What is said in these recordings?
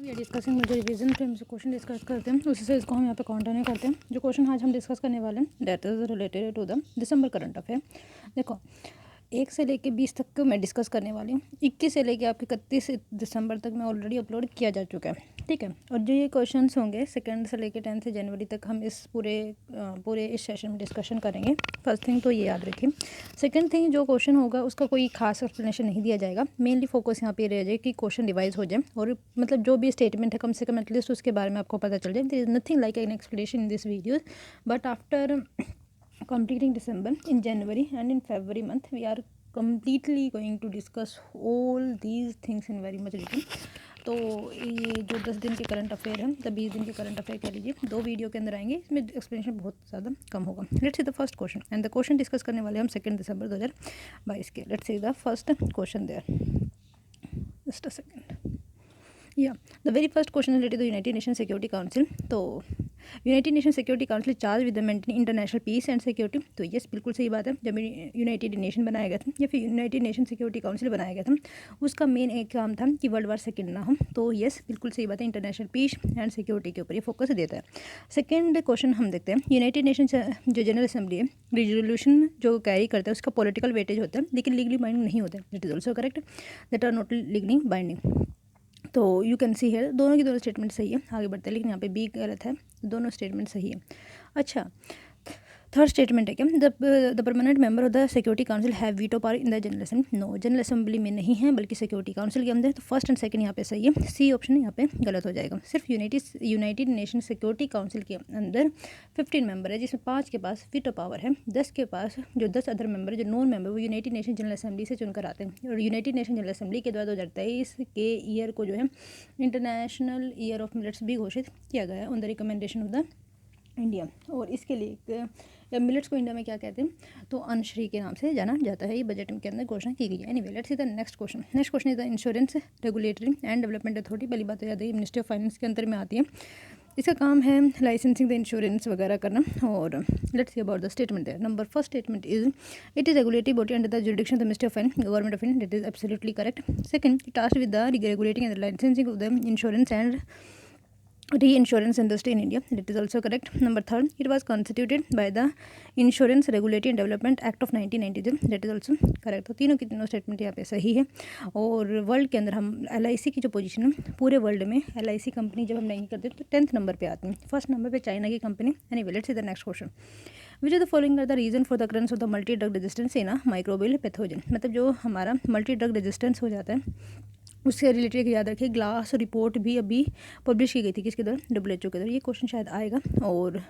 ये डिस्कसिंग मुझे रिवीजन पे हमसे क्वेश्चन डिस्कस करते हैं, उसी से इसको हम यहाँ पे कंटिन्यू करते हैं। जो क्वेश्चन आज हम डिस्कस करने वाले हैं that is related to the December current affair. देखो 1 से लेके 20 तक को मैं डिस्कस करने वाली हूँ। 21 से लेके आपके 31 दिसंबर तक मैं ऑलरेडी अपलोड किया जा चुका है, ठीक है। और जो ये क्वेश्चंस होंगे 2 से लेके 10 जनवरी तक हम इस पूरे इस सेशन में डिस्कशन करेंगे। फर्स्ट थिंग तो ये याद रखिए। सेकंड थिंग, जो क्वेश्चन होगा उसका कोई खास एक्सप्लेनेशन नहीं दिया जाएगा। मेनली फोकस यहाँ पे रह जाए कि क्वेश्चन रिवाइज हो जाए और मतलब जो भी स्टेटमेंट है कम से कम एटलीस्ट उसके बारे में आपको पता चल जाए। There is nothing like an explanation in this video, but after completing December, in January and in February month we are completely going to discuss all these things in very much detail। तो ये जो 10 दिन के current affair है, तो 20 दिन के current affair कह लीजिए, 2 वीडियो के अंदर आएंगे। इसमें एक्सप्लेनेशन बहुत ज़्यादा कम होगा। Let's see the first question and the question discuss करने वाले हम 2 दिसंबर 2022 के। Let's see the first question there, just a second. या the very first question related to United Nation Security Council. तो United Nation Security Council charge with the maintain international peace and security. तो yes, बिल्कुल सही बात है। जब United nation बनाया गया था या फिर यूनाइटेड नेशन सिक्योरिटी काउंसिल बनाया गया था, उसका मेन एक काम था कि वर्ल्ड वार सेकेंड ना हो। तो यस, बिल्कुल सही बात है। इंटरनेशनल पीस एंड सिक्योरिटी के ऊपर ये फोकस देता है। सेकेंड क्वेश्चन हम देखते हैं। यूनाइटेड नेशन जो जनरल असेंबली है, रिजोल्यूशन जो कैरी करता है उसका पॉलिटिकल वेटेज होता है, लेकिन लीगली बाइंडिंग नहीं होता है। That is also correct, that are not legally binding. तो यू कैन सी है दोनों की दोनों स्टेटमेंट सही है। आगे बढ़ते हैं, लेकिन यहाँ पे बी गलत है, दोनों स्टेटमेंट सही है। अच्छा, थर्ड स्टेटमेंट है क्या, the permanent member of the security council have veto power in the general assembly. No, general assembly में नहीं है बल्कि सिक्योरिटी काउंसिल के अंदर। तो फर्स्ट एंड सेकंड यहाँ पे सही है, सी ऑप्शन यहाँ पे गलत हो जाएगा। सिर्फ यूनाइटेड नेशन सिक्योरिटी काउंसिल के अंदर 15 मेंबर है, जिसमें 5 के पास वीटो पावर है। 10 के पास जो 10 अदर मेंबर है जो नॉन मेंबर, वो यूनाइटेड नेशन जनरल असेंबली से चुनकर आते हैं। और यूनाइटेड नेशन जनरल असेंबली के द्वारा 2023 के ईयर को जो है इंटरनेशनल ईयर ऑफ मिलेट्स भी घोषित किया गया है on the recommendation of the India. और इसके लिए या मिलेट्स को इंडिया में क्या कहते हैं, तो अनश्री के नाम से जाना जाता है। ये बजट के अंदर घोषणा की गई है। Anyway, let's see the next question. Next question is the insurance regulatory and development authority. पहली बात तो याद है, मिनिस्ट्री ऑफ फाइनेंस के अंदर में आती है। इसका काम है लाइसेंसिंग द इंश्योरेंस वगैरह करना। और let's see about the statement there. Number first statement is it is regulatory body under the jurisdiction of the ministry of Finance, Government of India. That is absolutely correct. Second, it tasked with the regulating and licensing of the insurance and reinsurance industry in India. That is also correct. Number third, it was constituted by the Insurance Regulatory and Development Act of 1993. That is also correct. तो तीनों की तीनों statement यहाँ पे सही है। और world के अंदर हम LIC की जो पोजीशन है पूरे वर्ल्ड में, LIC कंपनी जब हम रैंकिंग करते हैं तो 10th नंबर पे आती है। फर्स्ट नंबर पे चाइना की company. Anyway, let's see the next question. Which of the following are the reason for the occurrence of the multi drug resistance in a microbial pathogen. मतलब जो हमारा multi drug resistance हो जाता है उससे related याद रखिए, ग्लास रिपोर्ट भी अभी पब्लिश की गई थी किसके द्वारा, WHO के द्वारा। ये क्वेश्चन शायद आएगा। और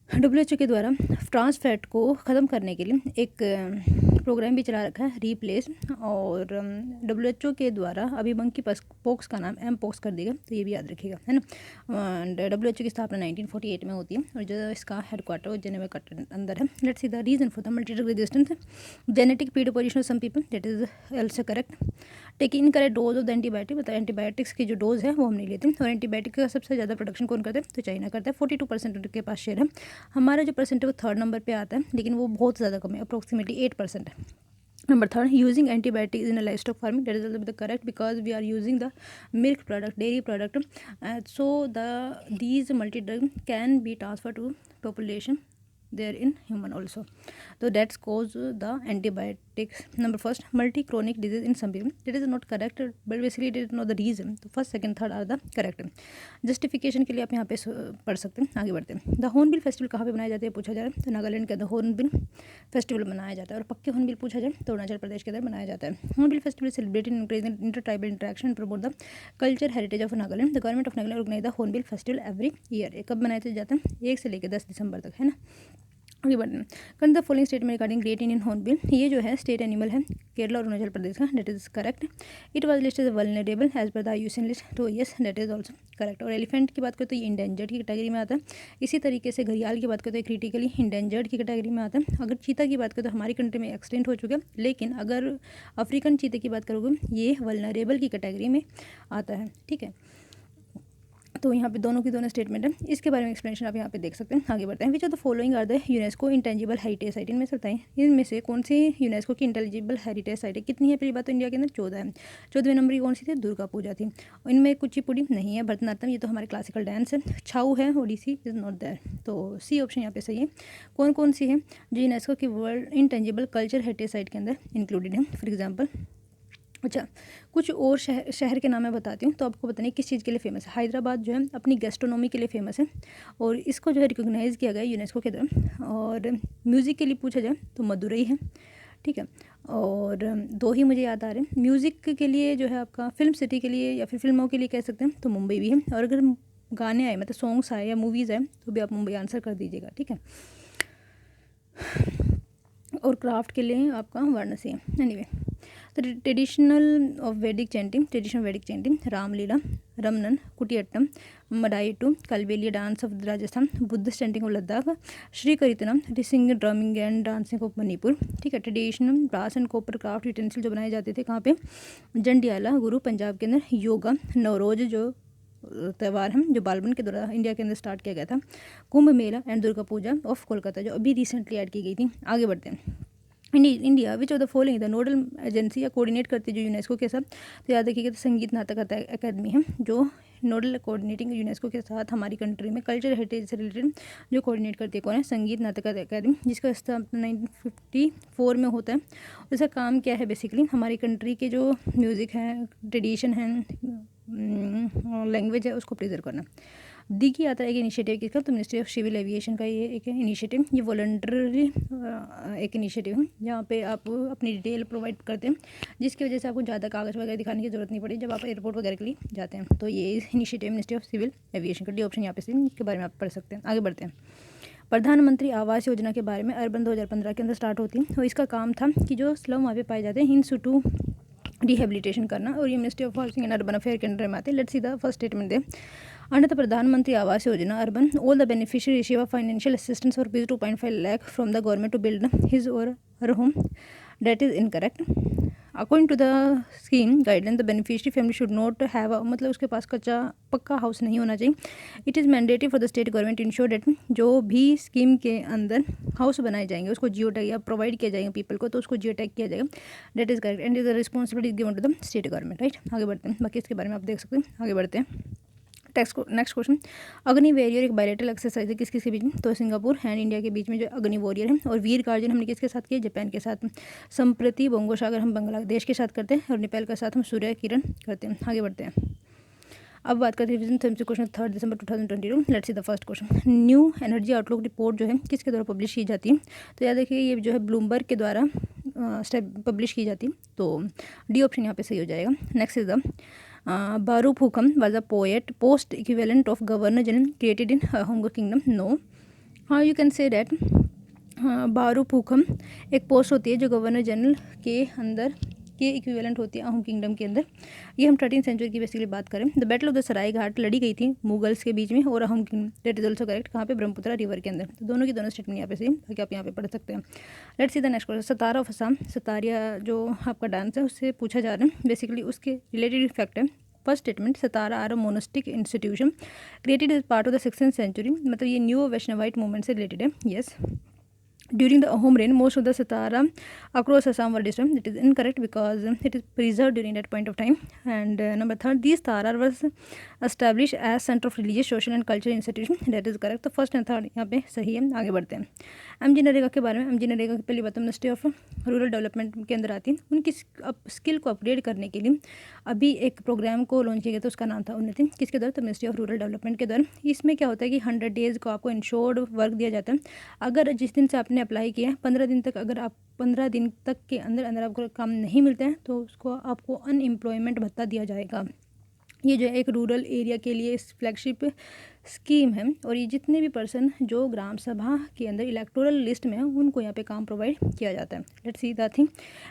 WHO के द्वारा ट्रांस फैट को ख़त्म करने के लिए एक प्रोग्राम भी चला रखा है, रीप्लेस। और WHO के द्वारा अभी मंकी पॉक्स का नाम M-pox कर देगा, तो ये भी याद रखिएगा, है ना। एंड WHO की स्थापना 1948 में होती है और जो इसका हेडक्वार्टर जेनेवा का अंदर है। Let's see the reason for the multi drug resistance. Genetic predisposition of some people, that is also correct. Taking incorrect dose of the antibiotic, मतलब एंटीबायोटिक्स की जो डोज है वो हम नहीं लेते। और एंटीबायोटिक का सबसे ज़्यादा प्रोडक्शन कौन करता है, तो चाइना करता है। 42% उनके पास शेयर है। हमारा जो परसेंट है वो 3rd नंबर पे आता है, लेकिन वो बहुत ज़्यादा कम है, अप्रोक्सीमेटली 8% है। Number third, using antibiotics in a livestock farming, that is also the correct because we are using the milk product, dairy product, so these multi drug can be transferred to population there in human also, so that's cause the antibiotics. Number first, multi chronic disease in some people, that is not correct, but basically it is not the reason. तो first second third are the correct. Justification के लिए आप यहाँ पे पढ़ सकते हैं। आगे बढ़ते हैं। द हॉर्नबिल फेस्टिवल कहाँ पे मनाया जाता है पूछा जा रहा है, तो नागालैंड के अंदर हॉर्नबिल फेस्टिवल मनाया जाता है। और पक्के हॉर्नबिल पूछा जाए तो अरुणाचल प्रदेश के अंदर मनाया जाता है। Hornbill festival celebrated inter tribal interaction promote the culture heritage of Nagaland. The government of Nagaland organise the hornbill festival every year. कब मनाया जाता है, 1 से लेकर 10 दिसंबर तक, है ना। आगे बढ़ना, कन the following statement regarding great Indian hornbill. ये जो है स्टेट एनिमल है केरला और अरुणाचल प्रदेश का, that is correct. It was listed as vulnerable as per the IUCN list, तो yes that is also correct. और एलिफेंट की बात करें तो ये इंडेंजर्ड की कैटेगरी में आता है। इसी तरीके से घड़ियाल की बात करें तो क्रिटिकली इंडेंजर्ड की कैटेगरी में आता है। अगर चीता की बात करें तो हमारी कंट्री में एक्सटेंट हो चुका है, लेकिन अगर अफ्रीकन चीते की बात करोगे ये वल्नरेबल की कैटेगरी में आता है, ठीक है। तो यहाँ पे दोनों की दोनों स्टेटमेंट है, इसके बारे में एक्सप्लेनेशन आप यहाँ पे देख सकते हैं। आगे बढ़ते हैं। Which of the following are the UNESCO intangible heritage site, इनमें से बताएं इनमें से कौन सी यूनेस्को की इंटेंजिबल हेरिटेज साइट है। कितनी है? पहली बात तो इंडिया के अंदर 14 है। 14वें नंबर की कौन सी थी? दुर्गा पूजा थी। इनमें कुचिपुड़ी नहीं है, भरतनाट्यम ये तो हमारे क्लासिकल डांस है। छाऊ है, ओडिसी इज नॉट देयर, तो सी ऑप्शन यहाँ पे सही है। कौन कौन सी है जो यूनेस्को की world intangible culture heritage site के अंदर इंक्लूडेड है? फॉर एग्जाम्पल, अच्छा कुछ और शहर के नाम मैं बताती हूँ, तो आपको बताना है किस चीज़ के लिए फेमस है। हैदराबाद जो है अपनी गैस्ट्रोनॉमी के लिए फेमस है, और इसको जो है रिकॉग्नाइज़ किया गया है यूनेस्को के द्वारा। और म्यूज़िक के लिए पूछा जाए तो मदुरई है, ठीक है। और दो ही मुझे याद आ रहे हैं। म्यूज़िक के लिए जो है आपका फिल्म सिटी के लिए या फिर फिल्मों के लिए कह सकते हैं तो मुंबई भी है। और अगर गाने आए मतलब सॉन्ग्स आए या मूवीज़ आए तो भी आप मुंबई आंसर कर दीजिएगा, ठीक है। और क्राफ्ट के लिए आपका वाराणसी है। एनीवे, तो traditional of Vedic chanting, Ramlila, Ramman, Kutiyattam, Mudiyettu, Kalbelia dance of Rajasthan, Buddhist chanting of Ladakh, Sankirtana, rising drumming and dancing of Manipur, ठीक है। Traditional brass and copper craft utensil जो बनाए जाते थे कहाँ पे? जंडियाला, गुरु, पंजाब के अंदर। योगा, नवरोज जो त्यौहार है जो बालबन के द्वारा इंडिया के अंदर स्टार्ट किया गया था। कुंभ मेला एंड दुर्गा पूजा ऑफ कोलकाता जो अभी रिसेंटली ऐड की गई थी। आगे बढ़ते हैं। India which of the following the nodal agency या कोऑर्डिनेट करती है जो यूनेस्को के साथ, तो याद रखिएगा तो संगीत नाटक अकादमी है जो नोडल कोऑर्डिनेटिंग यूनेस्को के साथ हमारी कंट्री में कल्चर हेरिटेज से रिलेटेड जो कोऑर्डिनेट करती है। कौन है? संगीत नाटक अकादमी, जिसका स्थापना 1954 में होता है। उसका काम क्या है? बेसिकली हमारी कंट्री के जो म्यूज़िक है, ट्रेडिशन है, लैंग्वेज है, उसको प्रिजर्व करना। दी की यात्रा एक इनिशिएटिव किसका? तो मिनिस्ट्री ऑफ सिविल एविएशन का ये एक इनिशिएटिव, ये वॉलंटरी एक इनिशिएटिव है जहाँ पे आप अपनी डिटेल प्रोवाइड करते हैं, जिसकी वजह से आपको ज़्यादा कागज़ वगैरह दिखाने की जरूरत नहीं पड़ी जब आप एयरपोर्ट वगैरह के लिए जाते हैं। तो ये initiative ministry of civil aviation का डी ऑप्शन यहाँ पे से, इसके बारे में आप पढ़ सकते हैं। आगे बढ़ते हैं। प्रधानमंत्री आवास योजना के बारे में अर्बन 2015 के अंदर स्टार्ट होती है, और इसका काम था कि जो स्लम वहाँ पे पाए जाते हैं इन सिटू रिहेबिलिटेशन करना, और ये ministry of housing and urban affair के अंडर में आते हैं। Let's see the first statement दे। Under the Pradhan Mantri Awas Yojana urban all the beneficiary receive financial assistance for rupees 2.5 lakh from the government to build his or her home. That is incorrect. According to the scheme guideline the beneficiary family should not have, मतलब उसके पास कच्चा पक्का house नहीं होना चाहिए। It is mandatory for the state government ensure date जो भी स्कीम के अंदर हाउस बनाए जाएंगे उसको जियो टैग या प्रोवाइड किया जाएगा पीपल को, तो उसको जियो टैग किया जाएगा। That is correct and is the responsibility given to the state government, right. आगे बढ़ते हैं, बाकी इसके बारे में आप देख सकते हैं। आगे बढ़ते हैं। नेक्स्ट क्वेश्चन, अग्नि वॉरियर एक बायलैटरल एक्सरसाइज है किस किस के बीच में? तो सिंगापुर एंड इंडिया के बीच में जो अग्नि वॉरियर है। और वीर गार्जन हमने किसके साथ किया? जापान के साथ। संप्रति बंगो सागर हम बांग्लादेश के साथ करते हैं, और नेपाल के साथ हम सूर्य किरण करते हैं। आगे बढ़ते हैं। अब बात करते हैं रिविजन थर्म्स क्वेश्चन 3 दिसंबर 2022। Let's see the first question. New energy outlook report जो है किसके द्वारा पब्लिश की जाती है? तो याद रखिए ये जो है ब्लूमबर्ग के द्वारा पब्लिश की जाती है, तो डी ऑप्शन यहाँ पे सही हो जाएगा। Next is the Baru Phukam was a poet, post equivalent of Governor General created in Hongo Kingdom. No. How you can say that? बारू भूखम एक पोस्ट होती है जो गवर्नर जनरल के अंदर के इक्विवेलेंट होती है अहोम किंगडम के अंदर। ये हम 13th सेंचुरी की बेसिकली बात करें। The battle of the Sarai Ghat लड़ी गई थी मुगल्स के बीच में और Ahom kingdom. That is also correct. कहाँ पे? ब्रह्मपुत्र रिवर के अंदर। तो दोनों की दोनों स्टेटमेंट यहाँ पे सेम, ताकि आप यहाँ पे पढ़ सकते हैं। Let's see the next question. Sattra of Assam, Sattriya जो आपका डांस है उससे पूछा जा रहा है, बेसिकली उसके रिलेटेड फैक्ट है। First statement, Satra are monastic institution created as part of the 16th century, मतलब ये न्यू वैष्णवाइट मूवमेंट से रिलेटेड है। Yes. During the Ahom reign, most of the Satara across Assam were destroyed. It is incorrect because it is preserved during that point of time. And number 3, these Tara was established as center of religious, social and cultural institution. That is correct. तो first and third यहाँ पे सही है। आगे बढ़ते हैं। MG NREGA के बारे में। MG नरेगा की पहली बात मिनिस्ट्री ऑफ रूरल डेवलपमेंट के अंदर आती है। उनकी स्किल को अपग्रेड करने के लिए अभी एक प्रोग्राम को लॉन्च किया गया था, उसका नाम था उन्नति। किसके द्वारा? तो मिनिस्ट्री ऑफ रूरल डेवलपमेंट के द्वारा। इसमें क्या होता है कि 100 डेज़ को आपको इंश्योर्ड वर्क दिया जाता है। अगर जिस दिन से आपने अप्लाई किया है 15 दिन तक, अगर आप 15 दिन तक के अंदर आपको काम नहीं मिलता है तो उसको आपको अनएम्प्लॉयमेंट भत्ता दिया जाएगा। ये जो है एक रूरल एरिया के लिए फ्लैगशिप स्कीम है, और ये जितने भी पर्सन जो ग्राम सभा के अंदर इलेक्टोरल लिस्ट में है उनको यहाँ पे काम प्रोवाइड किया जाता है। Let's see the thing.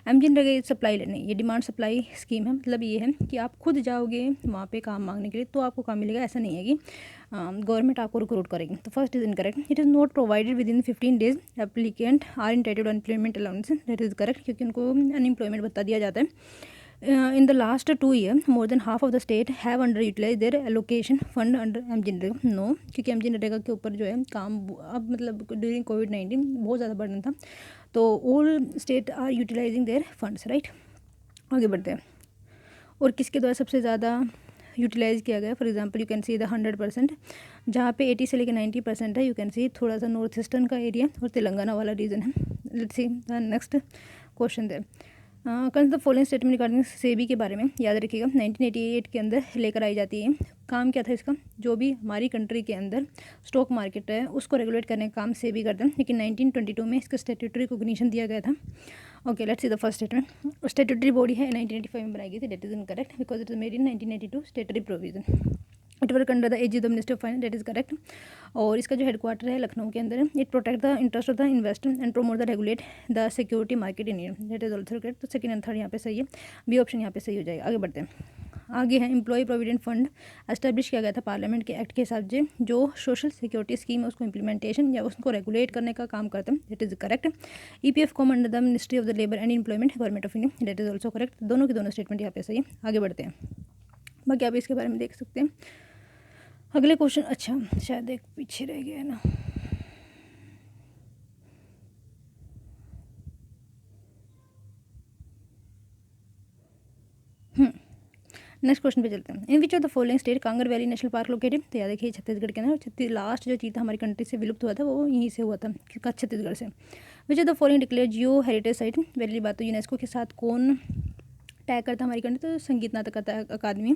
MG NREGA supply नहीं, ये डिमांड सप्लाई स्कीम है। मतलब ये है कि आप खुद जाओगे वहाँ पे काम मांगने के लिए तो आपको काम मिलेगा, ऐसा नहीं है कि गवर्नमेंट आपको रिक्रूट करेगी। तो first is incorrect. It is not provided within 15 days applicant are entitled unemployment allowance. That is correct, क्योंकि उनको अनएम्प्लॉयमेंट भत्ता दिया जाता है In the last 2 years, more than half of the state have underutilized their allocation fund under MG NREGA. नो, क्योंकि MG NREGA के ऊपर जो है काम अब मतलब ड्यूरिंग कोविड-19 बहुत ज़्यादा बर्डन था, तो all state are utilising their funds, right. आगे बढ़ते हैं. और किसके द्वारा सबसे ज़्यादा यूटिलाइज़ किया गया? For example you can see the 100%, जहाँ पे 80 से लेकर 90% है. यू कैन सी थोड़ा सा नॉर्थ ईस्टर्न का एरिया और तेलंगाना वाला रीजन है. Let's see the next question there. कल the following statement regarding SEBI के बारे में याद रखिएगा. 1988 के अंदर लेकर आई जाती है. काम क्या था इसका? जो भी हमारी कंट्री के अंदर स्टॉक मार्केट है उसको रेगुलेट करने का काम सेबी करता है, लेकिन 1922 में इसका स्टैट्यूटरी रिकॉग्निशन दिया गया था. Okay, let's see the first statement. Statutory body है 1985 में बनाई गई थी. That is incorrect because it is made in 1982. Statutory provision. It work under the aegis of the minister of finance. That is correct. और इसका जो headquarter है लखनऊ के अंदर है. It protect the interest of the investor and promote the regulate the security market in India. That is also correct. तो second and third यहाँ पे सही है. बी ऑप्शन यहाँ पे सही हो जाएगा. आगे बढ़ते हैं. आगे है एम्प्लॉय प्रोविडेंट फंड. एस्टेब्लिश किया गया था पार्लियामेंट के एक्ट के हिसाब से. जो सोशल सिक्योरिटी स्कीम है उसको इम्प्लीमेंटेशन या उसको रेगुलेट करने का काम करते हैं. That is correct. EPF come under the ministry of the labour and employment government of India. That is also correct. दोनों के दोनों स्टेटमेंट यहाँ पे सही है. आगे बढ़ते हैं. बाकी आप इसके बारे में देख सकते हैं. अगले क्वेश्चन, अच्छा शायद एक पीछे रह गया है ना. नेक्स्ट क्वेश्चन पे चलते हैं. In which of the following state Kanger valley national park located. तो याद देखिए छत्तीसगढ़ के अंदर. लास्ट जो चीज़ था हमारी कंट्री से विलुप्त हुआ था वो यहीं से हुआ था, छत्तीसगढ़ से. विच of the following declare Jio heritage site. पहली बात तो यूनेस्को के साथ कौन टैग करता हमारी कंट्री, तो संगीत नाटक अकादमी.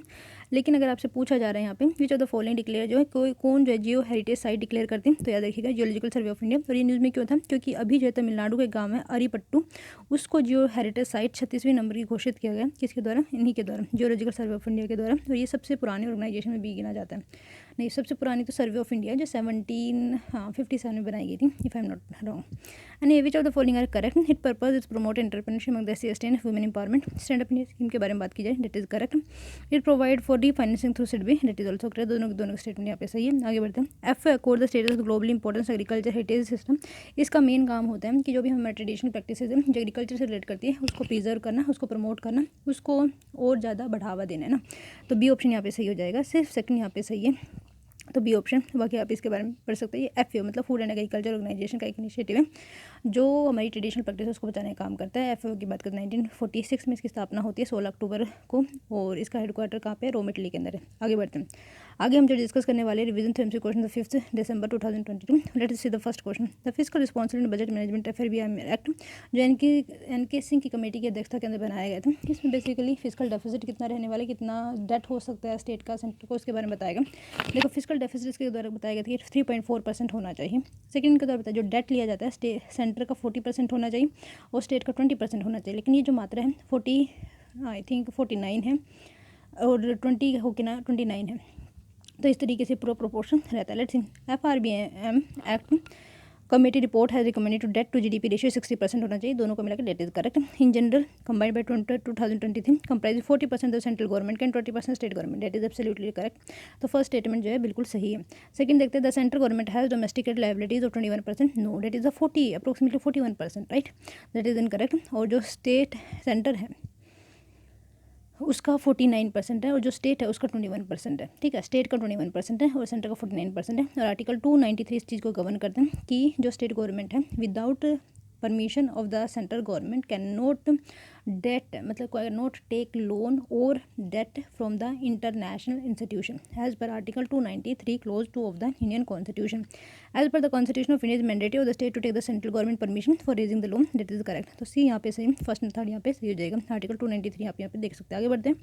लेकिन अगर आपसे पूछा जा रहा है यहाँ पे विच ऑफ द फॉलोइंग डिक्लेयर जो है कौन जो है जियो हेरिटेज साइट डिक्लेयर करते हैं, तो याद रखिएगा जियोलॉजिकल सर्वे ऑफ इंडिया. और ये न्यूज़ में क्यों था? क्योंकि अभी जो है तमिलनाडु के गांव है अरिपट्टू, उसको जियो हेरिटेज साइट 36वीं नंबर की घोषित किया गया. किसके द्वारा? इन्हीं के द्वारा, जियोलॉजिकल सर्वे ऑफ इंडिया के द्वारा. और ये सबसे पुरानी ऑर्गेनाइजेशन में भी गिना जाता है. नहीं, सबसे पुरानी तो सर्वे ऑफ इंडिया जो 1757 में बनाई गई थी, if I am not wrong. And which of the following are correct. It purpose is promote entrepreneurship among the SC and women empowerment. Stand up India scheme के बारे में बात की जाए. That is correct. It provide for re financing through SIDBI. That is also correct. दोनों statement यहाँ पे सही है. आगे बढ़ते हैं. F accord the status of globally importance agriculture heritage system. इसका मेन काम होता है कि जो भी हमारे ट्रेडिशनल प्रैक्टिसेज हैं जो एग्रीकल्चर से रिलेट करती है उसको प्रिजर्व करना, उसको प्रमोट करना, उसको और ज़्यादा बढ़ावा देना है ना. तो बी ऑप्शन यहाँ पे सही हो जाएगा. सिर्फ सेकंड यहाँ पे सही है, तो बी ऑप्शन. बाकी आप इसके बारे में पढ़ सकते हैं. ये एफ मतलब फूड एंड एग्रीकल्चर ऑर्गेनाइजेशन का एक इनिशिएटिव है जो हमारी ट्रेडिशनल प्रैक्टिस उसको बचाने का काम करता है. एफ की बात करें 1946 में इसकी स्थापना होती है 16 अक्टूबर को. और इसका हेडक्वार्टर कहाँ पे है? रोम इटली के अंदर है. आगे बढ़ते हैं. आगे हम जो डिस्कस करने वाले रिवीजन थ्योरम से क्वेश्चन 5 दिसंबर 2022. Let us see the first question. The fiscal responsibility budget management FRBI act जो एनके सिंह की कमेटी की अध्यक्षता के अंदर बनाया गया था. इसमें बेसिकली फिस्कल डेफिसिट कितना रहने वाला है, कितना डेट हो सकता है स्टेट का सेंटर को, उसके बारे में बताएगा. देखो फिस्कल डेफिसिट के द्वारा बताया गया था कि 3.4% होना चाहिए. सेकंड के द्वारा बताया जो डेट लिया जाता है सेंटर का 40% होना चाहिए और स्टेट का 20% होना चाहिए. लेकिन ये जो मात्रा है 49 है और 20 होके ना 29 है. तो इस तरीके से पूरा प्रोपोर्शन रहता है. Let's see. FRBM act committee report has recommended to debt to GDP ratio 60% होना चाहिए. दोनों को मिलाकर. That is correct. In general combined by 2023 comprise 40% of central government and 20% state government. That is absolutely correct. तो first statement जो है बिल्कुल सही है. सेकंड देखते हैं. The central government has domesticate liabilities of 21%. No, that is approximately 41%, right. That is incorrect. और जो स्टेट सेंटर है उसका 49% है और जो स्टेट है उसका 21% है. ठीक है, स्टेट का 21% है और सेंटर का 49% है. और आर्टिकल 293 इस चीज़ को गवर्न करते हैं कि जो स्टेट गवर्नमेंट है without permission of the central government cannot debt डेट मतलब नॉट टेक लोन और debt from the international institution as per article 293 clause 2 of the Indian constitution. As per the constitution of India is mandatory of the state to take the central government permission for raising the loan. That is correct. तो see यहाँ पे सही, first and third यहाँ पे सही हो जाएगा. Article 293 आप यहाँ पे देख सकते हैं. आगे बढ़ते हैं.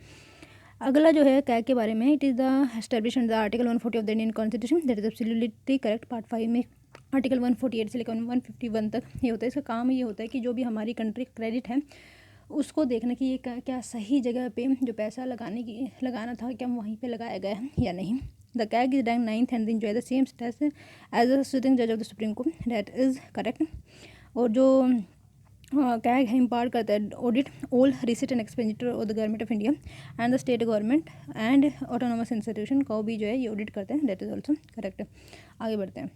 अगला जो है कैग के बारे में. It is the established under article 140 of the Indian constitution. That is absolutely correct. Part 5 में आर्टिकल 148 से लेकर 151 तक ये होता है. इसका काम ये होता है कि जो भी हमारी कंट्री क्रेडिट है उसको देखना कि ये क्या सही जगह पे जो पैसा लगाना था क्या वहीं पे लगाया गया है या नहीं. The CAG is rank 9th and enjoy the same status as a sitting जज of the supreme Court. That is correct. और जो कैग है इम्पार्ट करता है audit all receipt and expenditure of the government of India and the state government and autonomous institution को भी जो है ये ऑडिट करते हैं. That is also correct. आगे बढ़ते हैं.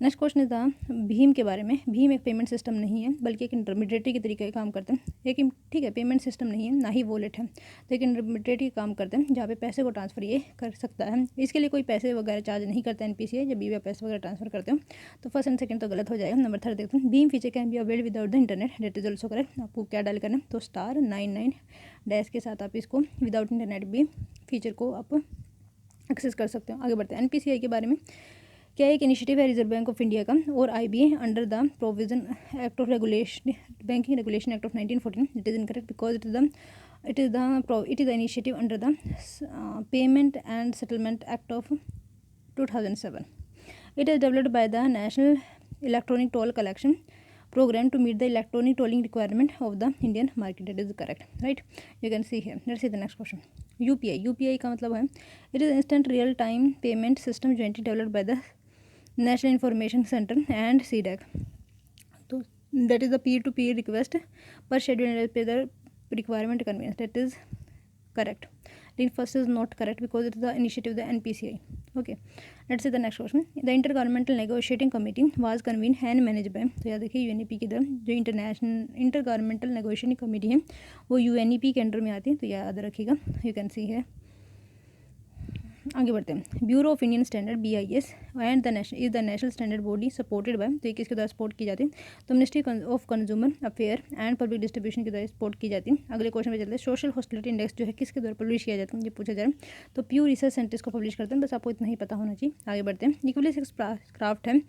Next question is the Bhim के बारे में। भीम एक पेमेंट सिस्टम नहीं है बल्कि एक इंटरमीडिएटरी के तरीके का काम करते हैं। एक ठीक है पेमेंट सिस्टम नहीं है, ना ही वॉलेट है, तो एक इंटरमीडिएटरी का काम करते हैं जहाँ पे पैसे को ट्रांसफ़र ये कर सकता है। इसके लिए कोई पैसे वगैरह चार्ज नहीं करता NPCI जब भी आप पैसे वगैरह ट्रांसफर करते हो। तो फर्स्ट एंड सेकंड तो गलत हो जाएगा। नंबर 3 देखते हैं। भीम feature can be availed without the internet, that is also correct. आपको क्या डाल करना है, तो *99# के साथ आप इसको विदाउट इंटरनेट भी फीचर को आप एक्सेस कर सकते हो। आगे बढ़ते हैं। NPCI के बारे में क्या एक इनिशिएटिव है रिजर्व बैंक ऑफ इंडिया का और IBA under the provision act of regulation banking regulation act of 1914। It is incorrect because it is the initiative under the payment and settlement act of 2007. It is developed by the National Electronic Toll Collection program to meet the electronic tolling requirement of the Indian market. That is correct, right? You can see here. Let's see the next question. UPI का मतलब है it is instant real time payment system jointly developed by the National Information Center and CDAC. तो that is the peer-to-peer request per schedule as per the requirement convenience. That is correct. The first is not correct because it is the initiative of the NPCI. Okay, let's see the next question. The Intergovernmental Negotiating Committee was convened and managed by, तो याद देखिए UNEP की तरफ जो intergovernmental negotiating committee है वो UNEP के under में आती है, तो याद रखिएगा। यू कैन सी है। आगे बढ़ते हैं। Bureau of Indian standard BIS and the national standard body supported by, तो ये किसके द्वारा सपोर्ट की जाती है, तो ministry of consumer affair and public distribution के द्वारा सपोर्ट की जाती है। अगले क्वेश्चन पे चलते हैं। सोशल हॉस्टिलिटी इंडेक्स जो है किसके द्वारा पब्लिश किया जाता है, ये पूछा जा रहा है, तो प्यू रिसर्च सेंटर्स को पब्लिश करते हैं। बस आपको इतना ही पता होना चाहिए। आगे बढ़ते हैं। इक्विलिस एक क्राफ्ट है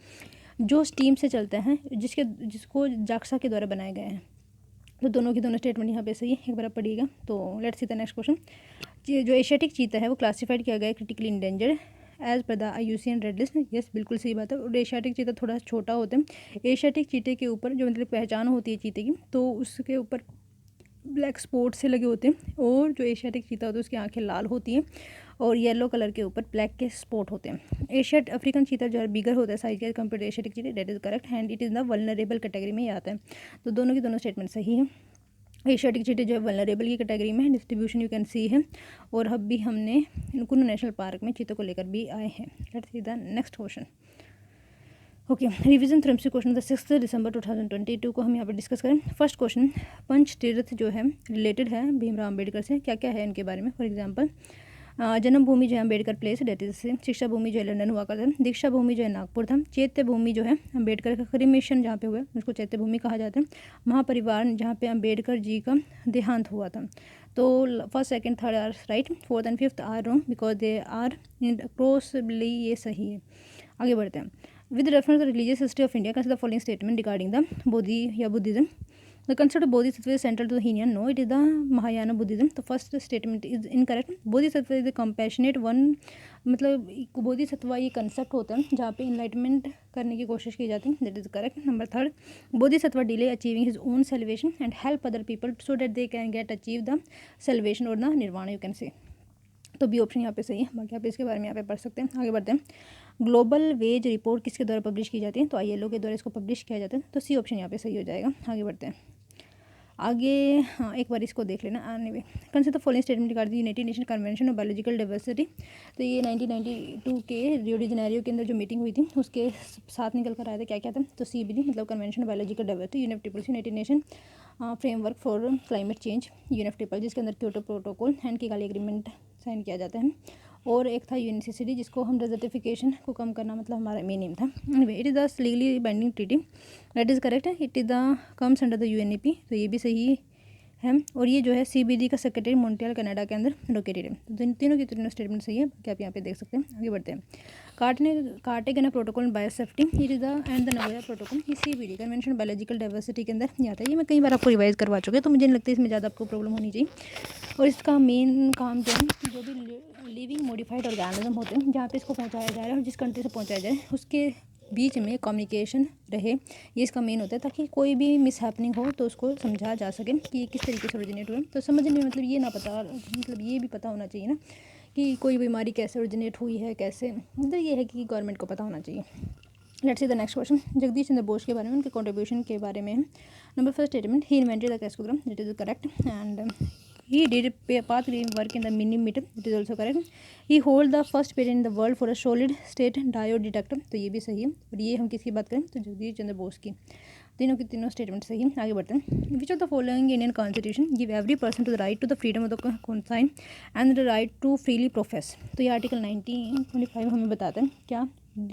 जो स्टीम से चलता है जिसको जाक्सा के द्वारा बनाया गया है। तो दोनों की दोनों स्टेटमेंट यहाँ पे सही है, एक बार आप पढ़िएगा। तो let's see the next question. जो एशियाटिक चीता है वो क्लासिफाइड किया गया है critically endangered as per the IUCN red list. Yes बिल्कुल सही बात है। और एशियाटिक चीता थोड़ा छोटा होते हैं। एशियाटिक चीते के ऊपर जो मतलब पहचान होती है चीते की, तो उसके ऊपर ब्लैक स्पॉट से लगे होते हैं। और जो एशियाटिक चीता होता है उसकी आंखें लाल होती हैं और येलो कलर के ऊपर ब्लैक के स्पॉट होते हैं। एशियाट अफ्रीकन चीता जो है बिगर होता है साइज के कंपेयर टू एशियाटिक चीते। That is correct and it is the vulnerable category में ही आता है। तो दोनों की दोनों स्टेटमेंट सही है। एशियाटिक चीते जो है वल्नरेबल की कैटेगरी में है। डिस्ट्रीब्यूशन यू कैन सी है। और अब भी हमने कुल्लू नेशनल पार्क में चीतों को लेकर भी आए हैं। Let's see the next question. Okay, revision theorems question 6 दिसंबर 2022 को हम यहाँ पर डिस्कस करें। फर्स्ट क्वेश्चन, पंच तीर्थ जो है रिलेटेड है भीमराव अम्बेडकर से। क्या क्या है इनके बारे में। फॉर एग्जाम्पल जन्मभूमि जो है अम्बेडकर प्लेस, डेट इज से। शिक्षा भूमि जो है लंदन हुआ करता है। दीक्षा भूमि जो है नागपुर था। चैत्य भूमि जो है अम्बेडकर का क्रिमेशन जहाँ पे हुआ उसको चैत्य भूमि कहा जाता है। महापरिवार जहाँ पे अम्बेडकर जी का देहांत हुआ था। तो first second third are right, fourth and fifth are wrong because they are approximately, ये सही है। आगे बढ़ते हैं। With reference to religious history of India consider the following statement regarding the Bodhi या Buddhism. The concept of Bodhisattva is central to the Hinian. No, it is the Mahayana Buddhism. The first statement is incorrect. Bodhisattva is the compassionate one. मतलब बोधिसत्व ये concept होता है जहाँ पे enlightenment करने की कोशिश की जाती है। That is correct. Number 3, Bodhisattva delay achieving his own salvation and help other people so that they can get achieve the salvation और द निर्वाण, यू कैन से। तो बी ऑप्शन यहाँ पे सही है। बाकी आप इसके बारे में यहाँ पे पढ़ सकते हैं। आगे बढ़ते हैं। ग्लोबल वेज रिपोर्ट किसके द्वारा पब्लिश की जाती है, तो ILO के द्वारा इसको पब्लिश किया जाता है। तो सी ऑप्शन यहाँ पे सही हो जाएगा। आगे बढ़ते हैं। आगे हाँ एक बार इसको देख लेना। आने में consider the following statement regarding United nation convention of biological diversity. तो ये 1992 के रियो डी जेनेरियो के अंदर जो मीटिंग हुई थी उसके साथ निकल कर आया था। क्या क्या था, तो CBD मतलब convention of biological diversity, united nation framework for climate change, UNFCCC जिसके अंदर Kyoto protocol and Kigali agreement sign किया जाता है। और एक था UNCCD जिसको हम डेजर्टिफिकेशन को कम करना मतलब हमारा मेन एम था। Anyway it is the legally binding treaty, that is correct है। It is the comes under the UNEP, तो ये भी सही है। और ये जो है CBD का सेक्रेटरी मॉन्ट्रियल कनाडा के अंदर लोकेटेड है। तो तीनों की तीनों स्टेटमेंट सही है, कि आप यहाँ पे देख सकते हैं। आगे बढ़ते हैं। Cartagena protocol biosafety, it is the and the Nagoya protocol, ये CBD कन्वेंशन बायोलॉजिकल डाइवर्सिटी के अंदर नहीं आता है। ये मैं कई बार आपको रिवाइज करवा चुके हैं, तो मुझे नहीं लगता इसमें ज़्यादा आपको प्रॉब्लम होनी चाहिए। और इसका मेन काम जो है जो भी लिविंग मॉडिफाइड ऑर्गेनिज्म होते हैं जहाँ पे इसको पहुँचाया जा रहा है और जिस कंट्री से पहुँचाया जाए उसके बीच में कम्युनिकेशन रहे, ये इसका मेन होता है, ताकि कोई भी मिसहैपनिंग हो तो उसको समझा जा सके कि ये किस तरीके से ओरिजिनेट हुआ। तो समझने में मतलब ये ना पता, मतलब ये भी पता होना चाहिए ना कि कोई बीमारी कैसे ओरिजिनेट हुई है, कैसे, मतलब ये है कि गवर्नमेंट को पता होना चाहिए। Let's see the next question. Jagdish Chandra Bose के बारे में, उनके कंट्रीब्यूशन के बारे में है। Number first statement, he invented the crescograph, that is correct. And he did path work in the mini meter, it is also correct. He hold the first patent in the world for a solid state diode detector, तो ये भी सही है। और ये हम किसकी बात करें तो जगदीश चंद्र बोस की। तीनों की तीनों स्टेटमेंट सही है। आगे बढ़ते हैं। Which of the following Indian constitution give every person to the right to the freedom of the conscience and the right to freely profess, तो ये आर्टिकल 1925 हमें बताता है क्या,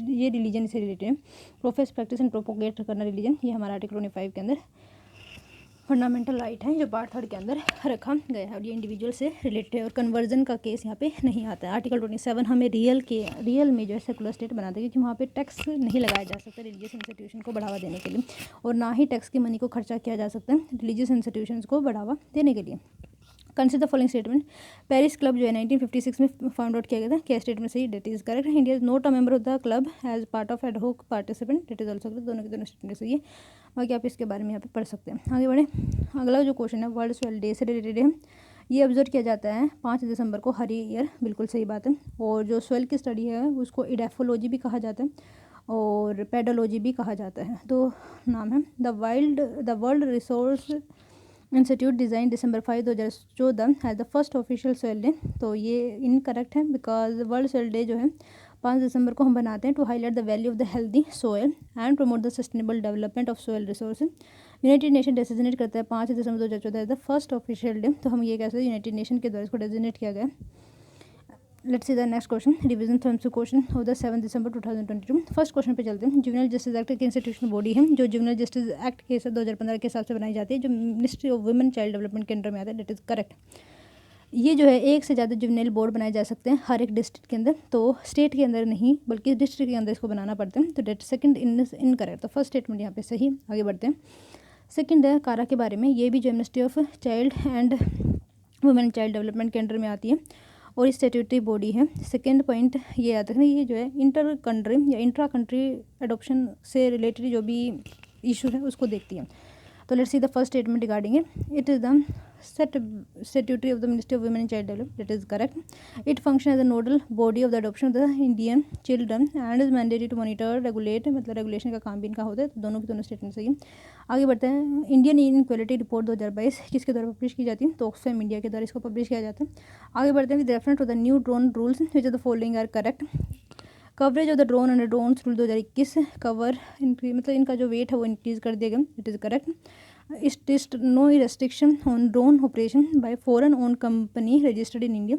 ये रिलीजन से रिलेटेड है। प्रोफेस, प्रैक्टिस एंड प्रोपोगेट करना रिलीजन, ये हमारा आर्टिकल 25 के अंदर फंडामेंटल राइट है जो पार्ट 3 के अंदर रखा गया है और ये इंडिविजुअल से रिलेटेड है और कन्वर्जन का केस यहाँ पे नहीं आता है। आर्टिकल 27 हमें रियल में जो है सेकुलर स्टेट बनाता है क्योंकि वहाँ पे टैक्स नहीं लगाया जा सकता रिलीजियस इंस्टीट्यूशन को बढ़ावा देने के लिए, और ना ही टैक्स की मनी को खर्चा किया जा सकता है रिलीजियस इंस्टीट्यूशन को बढ़ावा देने के लिए। Consider the following statement. Paris club जो है 1956 में फाउंड आउट किया गया था, क्या स्टेटमेंट सही, that is correct. India is not a member of the club as part of ad hoc participant, that is also correct. दोनों की दोनों स्टेटमेंट सही है। बाकी आप इसके बारे में यहाँ पे पढ़ सकते हैं। आगे बढ़े। अगला जो क्वेश्चन है वर्ल्ड सोइल डे से रिलेटेड है। ये ऑब्जर्व किया जाता है 5 दिसंबर को हर ईयर, बिल्कुल सही बात है। और जो सोइल की स्टडी है उसको इडेफोलॉजी भी कहा जाता है और पेडोलॉजी भी कहा जाता है, तो नाम है। The world resource institute design December 5, 2014 has the first official soil day, तो ये इनकरेक्ट है बिकॉज वर्ल्ड सोइल डे जो है 5 दिसंबर को हम बनाते हैं to highlight the value of the healthy soil and promote the sustainable development of soil resources. United nation designate करता है 5 दिसंबर 2014 द फर्स्ट ऑफिशियल डे, तो हम ये कह सकते हैं यूनाइटेड नेशन के द्वारा इसको डेजिग्नेट किया गया। Let's see the next question, revision thumbs question of the 7 December 2022। First question पे चलते हैं। जुवेनाइल जस्टिस एक्ट एक इंस्टीट्यूशनल बॉडी है जो जुवेनाइल जस्टिस एक्ट के 2015 के हिसाब से बनाई जाती है, जो ministry of women child development के अंडर में आता है, डेट इज करेक्ट। ये जो है एक से ज़्यादा जुवेनाइल बोर्ड बनाए जा सकते हैं हर एक डिस्ट्रिक्ट के अंदर, तो स्टेट के अंदर नहीं बल्कि डिस्ट्रिक्ट के अंदर इसको बनाना पड़ता है, तो डेट सेकंड इनकरेक्ट, तो फर्स्ट स्टेटमेंट यहाँ पे सही। आगे बढ़ते हैं। सेकंड है कारा के बारे में, ये भी जो ministry of child and women child development के अंडर में आती है और ये स्टैट्यूटरी बॉडी है। सेकंड पॉइंट ये याद रखना, ये जो है इंटर कंट्री या इंट्रा कंट्री एडॉप्शन से रिलेटेड जो भी इशू है उसको देखती है। तो let's see the first statement regarding it is the statutory of the ministry of women and child development, that is correct. It function as a nodal body of the adoption of the Indian children and is mandatory to monitor regulate, मतलब regulation का काम भी इनका होता है, तो दोनों की दोनों स्टेटमेंट सही है। आगे बढ़ते हैं। इंडियन इनक्वालिटी रिपोर्ट 2022 किसके द्वारा पब्लिश की जाती है, तो ऑक्सफैम इंडिया के द्वारा इसको पब्लिश किया जाता है। आगे बढ़ते हैं। With reference to the new drone rules which of the following are correct. Coverage of the drone under drones rule 2021 cover मतलब इनका जो वेट है वो इंक्रीज़ कर दिया गया, it is correct. Is no restriction on drone operation by foreign own company registered in India,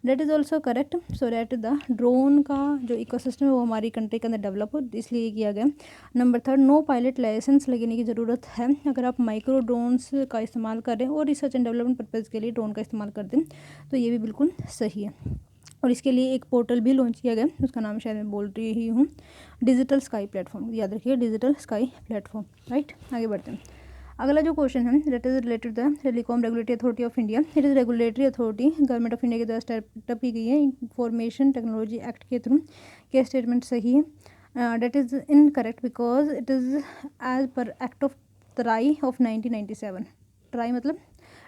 that is also correct. So that the drone का जो इकोसिस्टम है वो हमारी कंट्री के अंदर डेवलप हो, इसलिए किया गया। नंबर 3 नो पायलट लाइसेंस लेने की ज़रूरत है अगर आप माइक्रो ड्रोन्स का इस्तेमाल करें और रिसर्च एंड डेवलपमेंट पर्पज़ के लिए ड्रोन का इस्तेमाल करते हैं, तो ये भी बिल्कुल सही है। और इसके लिए एक पोर्टल भी लॉन्च किया गया, उसका नाम शायद मैं बोल रही हूँ डिजिटल स्काई प्लेटफॉर्म, याद रखिए डिजिटल स्काई प्लेटफॉर्म, राइट। आगे बढ़ते हैं। अगला जो क्वेश्चन है that is related the telecom regulatory authority of India. It is regulatory authority government of India के द्वारा स्टार्टअप की गई है इंफॉर्मेशन टेक्नोलॉजी एक्ट के थ्रू, क्या स्टेटमेंट सही है, that is incorrect because it is as per act of TRAI of 1997। TRAI मतलब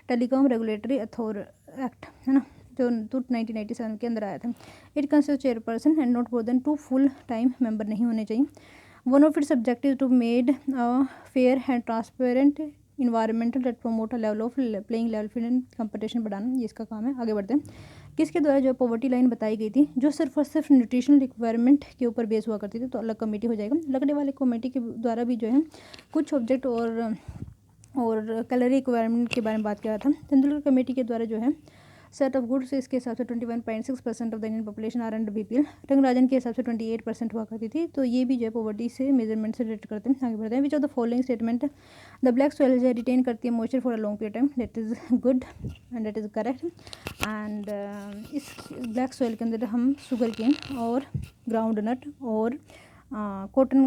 टेलीकॉम रेगुलेटरी एक्ट है ना, जो 1997 के अंदर आया था। It consist chairperson and not more than 2 full time member नहीं होने चाहिए। One of its objective to made fair and transparent environmental that promote a level of playing level field competition बढ़ाना, ये इसका काम है। आगे बढ़ते हैं। किसके द्वारा जो पॉवर्टी लाइन बताई गई थी जो सिर्फ और सिर्फ न्यूट्रिशनल रिक्वायरमेंट के ऊपर बेस हुआ करती थी, तो अलग कमेटी हो जाएगा। लगने वाले कमेटी के द्वारा भी जो है कुछ ऑब्जेक्ट और कैलोरी रिक्वायरमेंट के बारे में बात किया था। तेंदुलकर कमेटी के द्वारा जो है सेट ऑफ गुड्स इसके हिसाब से 21.6% of the Indian population are under BPL. Rangarajan के हिसाब से 28% हुआ करती थी, तो ये भी जो है पॉवर्टी से मेजरमेंट से रिलेटेड करते हैं। आगे बढ़ते हैं। Which of the following statement the black soil जो है रिटेन करती है moisture for a long period time, that is good and that is correct. And इस ब्लैक सॉइल के अंदर हम शुगर केन और ग्राउंड नट और कॉटन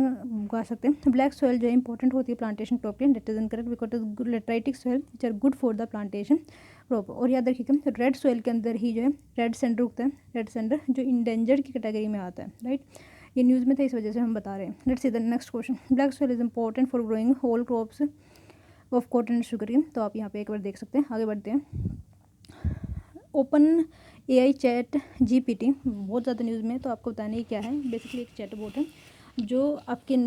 उगा सकते हैं। ब्लैक सॉइल जो है इंपॉर्टेंट होती है प्लांटेशन क्रॉप के लिए, that is incorrect because is good lateritic soil which are good for the plantation crop. और याद रखिएगा रेड सॉइल के अंदर ही जो है रेड सेंडर उगता है, रेड सेंडर जो इंडेंजर्ड की कैटेगरी में आता है, राइट। ये न्यूज़ में था इस वजह से हम बता रहे हैं। Let's see the next question. Black soil is important for growing whole crops of cotton and sugarcane, तो आप यहाँ पे एक बार देख सकते हैं। आगे बढ़ते हैं। ओपन AI चैट GPT बहुत ज़्यादा न्यूज़ में, तो आपको बताने क्या है, बेसिकली एक चैट बोट है जो आपके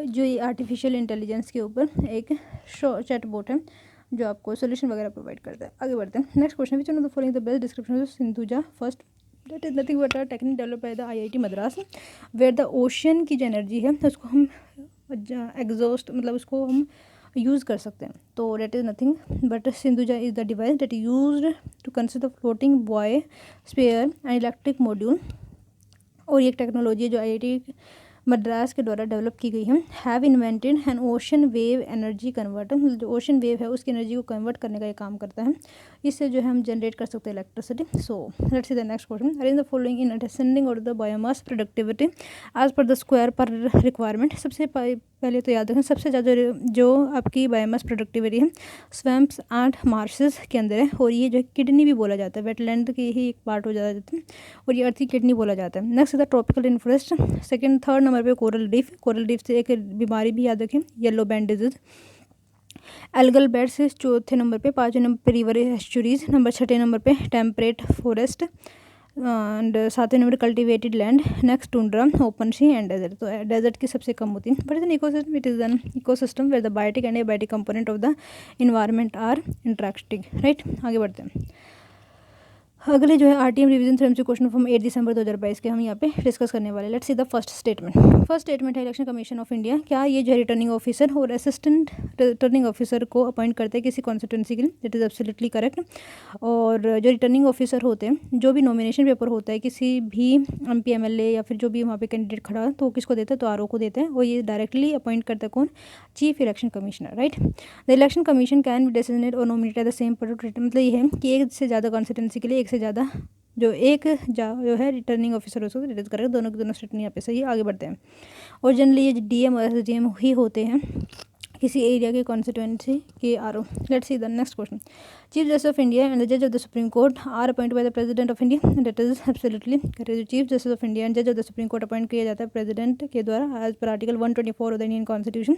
जो आर्टिफिशियल इंटेलिजेंस के ऊपर एक चैट बोट है जो आपको सोल्यूशन वगैरह प्रोवाइड करता है। आगे बढ़ते हैं। Next question, which one of the following the best description of Sindhuja first, that is nothing but a technique develop by the IIT Madras, where the ocean की जो एनर्जी है उसको हम एग्जॉस्ट मतलब उसको हम यूज़ कर सकते हैं। तो that is nothing but Sindhuja is the device that used to consist the floating buoy spare and electric module. और ये एक टेक्नोलॉजी है जो IIT मद्रास के द्वारा डेवलप की गई है। Have invented N ocean wave energy converter, जो ओशन वेव है उसकी एनर्जी को कन्वर्ट करने का ये काम करता है। इससे जो है हम जनरेट कर सकते हैं electricity. So let's see the next question, arrange the following in ascending order the biomass productivity as per the square per requirement. सबसे पहले तो याद रखें सबसे ज़्यादा जो आपकी बायोमास प्रोडक्टिविटी है स्वैम्प्स एंड मार्शेस के अंदर है, और ये जो किडनी भी बोला जाता है, वेटलैंड की ही एक पार्ट हो जाता है, और ये अर्थ की किडनी बोला जाता है। Next the tropical rain forest, second third number पे कोरल रीफ। कोरल रीफ से एक बीमारी भी याद रखें, yellow band disease. Algal bed से चौथे नंबर पे, पाँचवें नंबर पे रिवर एस्चुरीज, नंबर छठे नंबर पे टेम्परेट फॉरेस्ट, एंड सातवें number cultivated land. Next tundra, open sea and desert. तो डेजर्ट की सबसे कम होती है। But is an ecosystem, it is an ecosystem where the biotic and abiotic component of the environment are interacting, right. आगे बढ़ते हैं। अगले जो है RTM रिवीजन थ्योरम से क्वेश्चन फ्रॉम 8 दिसंबर 2022 के हम यहाँ पे डिस्कस करने वाले। Let's see the first statement. First statement है इलेक्शन कमीशन ऑफ इंडिया, क्या ये जो रिटर्निंग ऑफिसर और असिस्टेंट रिटर्निंग ऑफिसर को अपॉइंट करते हैं किसी कॉन्स्टिट्यूंसी के लिए, दैट इज एब्सोल्युटली करेक्ट। और जो रिटर्निंग ऑफिसर होते हैं, जो भी नॉमिनेशन पेपर होता है किसी भी MP MLA या फिर जो भी वहाँ पे कैंडिडेट खड़ा है, तो वो किसको देते हैं, तो RO को देते हैं, और ये डायरेक्टली अपॉइंट करता है कौन, chief election commissioner, right. The election commission can be designated और नॉमिनेटेड द सेम मतलब ये है कि एक से ज़्यादा कॉन्स्टिट्यूंसी के लिए एक से ज़्यादा जो जो है रिटर्निंग ऑफिसर हो सकते हैं, करेक्ट। दोनों की दोनों स्टेटमेंट यहाँ पे सही है। आगे बढ़ते हैं। और जनरली ये DM और SDM ही होते हैं किसी एरिया के कॉन्स्टिट्यूंसी के RO। Let's see the next question. Chief justice of India and the जज of the supreme court are appointed by the president of India, that is absolutely correct. Chief justice of India and जज of the supreme court appoint किया जाता है president के द्वारा as per article 124 of the Indian constitution.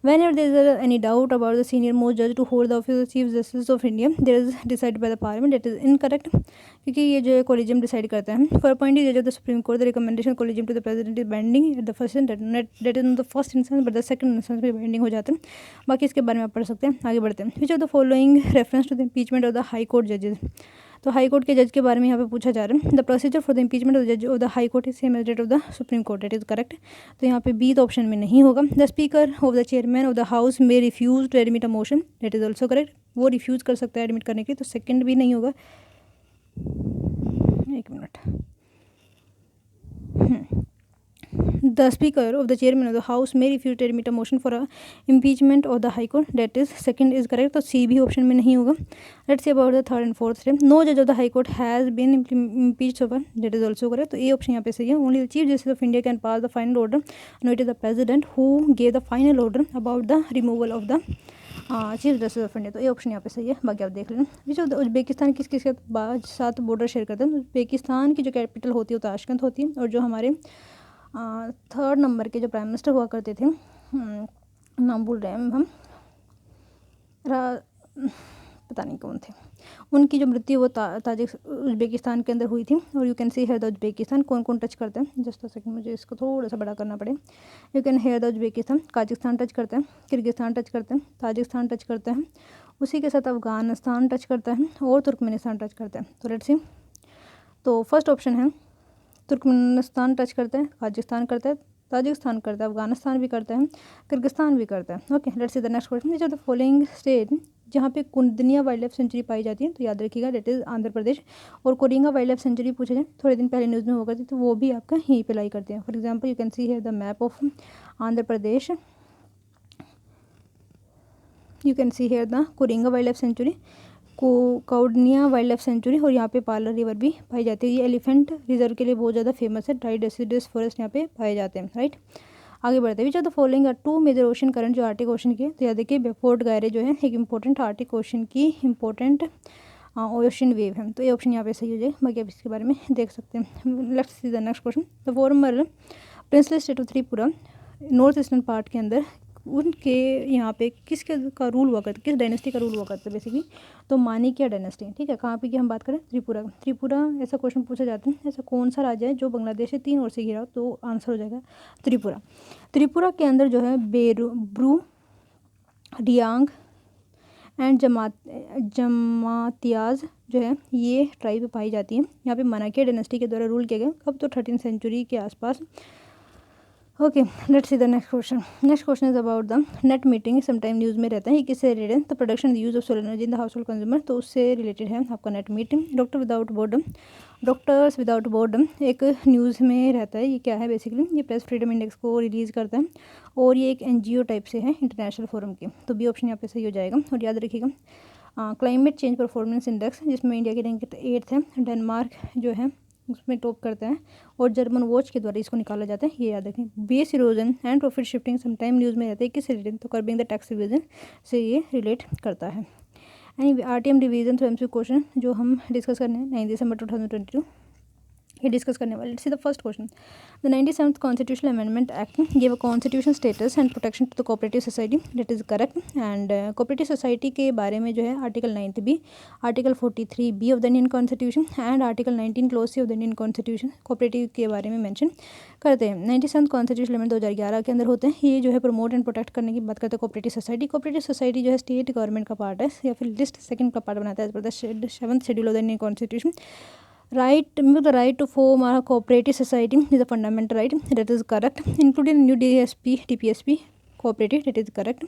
Whenever there is any doubt about the senior most judge to hold the office of Chief Justice of India, there is decided by the Parliament, that is incorrect, क्योंकि ये जो है collegium decide करता है। For appointing जज of the supreme court the recommendation collegium to the president is binding at the first that is in the first instance, but the second instance में binding हो जाता है। बाकी इसके बारे में आप पढ़ सकते हैं। आगे बढ़ते हैं। Which of the following reference to the impeachment of the high court जजेस। तो हाई कोर्ट के जज के बारे में यहाँ पे पूछा जा रहा है। The procedure for the impeachment of the जज of the high Court is same as that of the supreme Court, that is correct. तो यहाँ पे बी तो ऑप्शन में नहीं होगा। The speaker of the chairman of the house may refuse to admit a motion, that is also correct. वो refuse कर सकता है एडमिट करने के लिए, तो सेकंड भी नहीं होगा। एक minute. The speaker of the chairman of the house may refuse to admit a motion for a impeachment of the high court, that is second is correct। तो C भी ऑप्शन में नहीं होगा। Let's see about the third and fourth step। No judge of the high court has been impeached so far, that is also correct। तो A option यहाँ पे सही है। Only the chief justice of India can pass the final order, and it is the president who gave the final order about the removal of the chief justice of India. तो ये option यहाँ पे सही है। बाकी आप देख लेना। विच ऑफ द उज्बेकिस्तान किस किस के साथ बॉर्डर शेयर करते हैं। उज्बेकिस्तान की जो कैपिटल होती है वो ताशकंद होती है, और जो हमारे थर्ड नंबर के जो प्राइम मिनिस्टर हुआ करते थे, नाम भूल रहे हैं हम, पता नहीं कौन थे, उनकी जो मृत्यु वो उज्बेकिस्तान के अंदर हुई थी। और you can see here the Uzbekistan, कौन कौन टच करते हैं, जस्ट अ सेकंड, मुझे इसको थोड़ा सा बड़ा करना पड़े। You can hear the Uzbekistan, Kazakhstan touch करते हैं, किर्गिस्तान टच करते हैं, ताजिकिस्तान टच करते हैं, उसी के साथ अफगानिस्तान टच करता है, और तुर्कमेनिस्तान टच करते हैं। तो लेट्स सी। तो फर्स्ट ऑप्शन है तुर्कमेनिस्तान टच करते हैं, काजाकिस्तान करता है, ताजिकिस्तान करता है, अफगानिस्तान भी करता है, किर्गिस्तान भी करता है। Okay, let's see the next question. Which of the following state जहाँ पे कुंदनिया वाइल्ड लाइफ सेंचुरी पाई जाती है, तो याद रखिएगा डेट इज़ आंध्र प्रदेश। और कोरिंगा वाइल्ड लाइफ सेंचुरी पूछे जाए, थोड़े दिन पहले न्यूज़ में हुआ करती, तो वो भी आपका यहीं पे लाई करते हैं। For example you can see है the map of Andhra Pradesh, you can see here the Coringa wildlife sanctuary, Kaundinya wildlife sanctuary, और यहाँ पे पार्लर रिवर भी पाई जाती है। ये एलिफेंट रिजर्व के लिए बहुत ज़्यादा फेमस है। ड्राई डेसिडस फॉरेस्ट यहाँ पे पाए जाते हैं, राइट। आगे बढ़ते हैं। Which of the following are two major ocean current, जो आर्टिक ओशन की है, तो याद देखिए फोर्ट गायरे जो है एक इंपॉर्टेंट आर्टिक ओशन की इंपॉर्टेंट ओशन वेव है। तो ये ऑप्शन यहाँ पे सही हो जाए। बाकी आप इसके बारे में देख सकते हैं। Let's see the next question. The former princely state of Tripura north eastern part के अंदर उनके यहाँ पे किसके का रूल हुआ करता है, किस डायनेस्टी का रूल हुआ करता है बेसिकली, तो मानिक्य डायनेस्टी, ठीक है। कहाँ पे की हम बात करें, त्रिपुरा। त्रिपुरा ऐसा क्वेश्चन पूछा जाता है, ऐसा कौन सा राज्य है जो बांग्लादेश से 3 ओर से घिरा, तो आंसर हो जाएगा त्रिपुरा। त्रिपुरा के अंदर जो है ब्रू, रियांग एंड जमातियाज जो है ये ट्राइब पाई जाती है। यहाँ पे मनाकिया डायनेस्टी के द्वारा रूल किया गया, कब, तो 13th सेंचुरी के आसपास। Okay, let's see the next question. Next question is about the net meeting. Sometime news में रहता है, ये किससे रिलेटेड है? The production use of solar energy in the house hold consumer, तो उससे रिलेटेड है आपका net meeting. Doctors without boredom एक न्यूज़ में रहता है, ये क्या है बेसिकली? ये प्रेस फ्रीडम इंडेक्स को रिलीज़ करता है और ये एक NGO टाइप से है, इंटरनेशनल फोरम के। तो बी ऑप्शन यहाँ पे सही हो जाएगा। और याद रखिएगा क्लाइमेट चेंज परफॉर्मेंस इंडेक्स, जिसमें इंडिया की रैंक 8th है, डेनमार्क जो है उसमें टॉप करता है और जर्मन वॉच के द्वारा इसको निकाला जाता है, ये याद रखें। Base erosion and profit shifting sometime news में रहता है, किस रिलेटेड? तो कर्बिंग द टैक्स रिविजन से ये रिलेट करता है। And RTM division through MCQ question जो हम डिस्कस करने हैं 9 दिसंबर 2022 ये डिस्कस करने वाले। Let's see the first question. The 97th constitutional amendment act give a constitution status and protection to the cooperative society, that is correct. And cooperative society के बारे में जो है article 9B, article 43B of the Indian constitution and article 19 clause C of the Indian constitution cooperative के बारे में mention करते हैं। 97th कॉन्स्टिट्यूशनल अमेंडमेंट 2011 के अंदर होते हैं। ये जो है प्रमोट एंड प्रोटेक्ट करने की बात करते हैं कोऑपरेटिव सोसाइटी। कोऑपरेटिव सोसाइटी जो है स्टेट गवर्नमेंट का पार्ट है या फिर लिस्ट 2nd का पार्ट बनाता है as per the 7th schedule of the Indian constitution. The right to form a cooperative society is a fundamental right, that is correct, including new DSP, TPSP, cooperative, that is correct।